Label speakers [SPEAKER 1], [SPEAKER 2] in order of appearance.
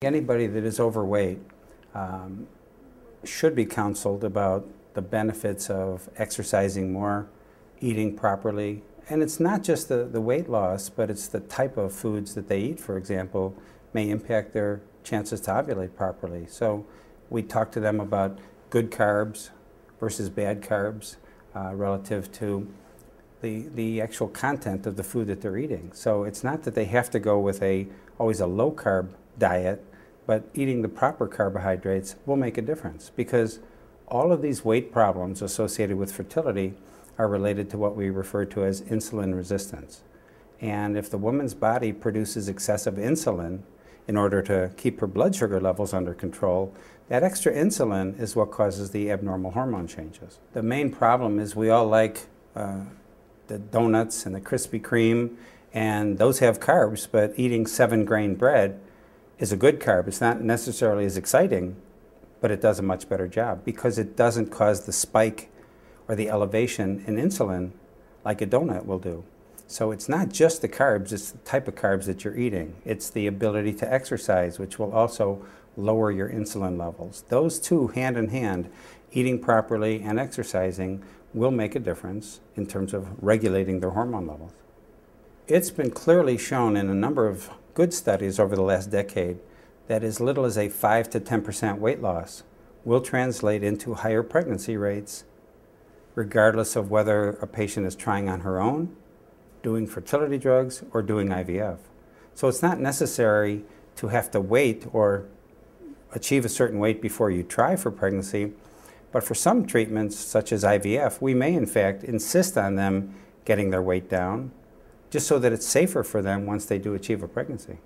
[SPEAKER 1] Anybody that is overweight should be counseled about the benefits of exercising more, eating properly. And it's not just the weight loss, but it's the type of foods that they eat, for example, may impact their chances to ovulate properly. So we talk to them about good carbs versus bad carbs relative to the actual content of the food that they're eating. So it's not that they have to go with always a low carb diet, but eating the proper carbohydrates will make a difference, because all of these weight problems associated with fertility are related to what we refer to as insulin resistance. And if the woman's body produces excessive insulin in order to keep her blood sugar levels under control, that extra insulin is what causes the abnormal hormone changes. The main problem is we all like the donuts and the Krispy Kreme, and those have carbs, but eating 7-grain bread is a good carb. It's not necessarily as exciting, but it does a much better job because it doesn't cause the spike or the elevation in insulin like a donut will do. So it's not just the carbs, it's the type of carbs that you're eating. It's the ability to exercise, which will also lower your insulin levels. Those two, hand in hand, eating properly and exercising, will make a difference in terms of regulating their hormone levels. It's been clearly shown in a number of good studies over the last decade that as little as a 5 to 10% weight loss will translate into higher pregnancy rates, regardless of whether a patient is trying on her own, doing fertility drugs, or doing IVF. So it's not necessary to have to wait or achieve a certain weight before you try for pregnancy, but for some treatments, such as IVF, we may in fact insist on them getting their weight down, just so that it's safer for them once they do achieve a pregnancy.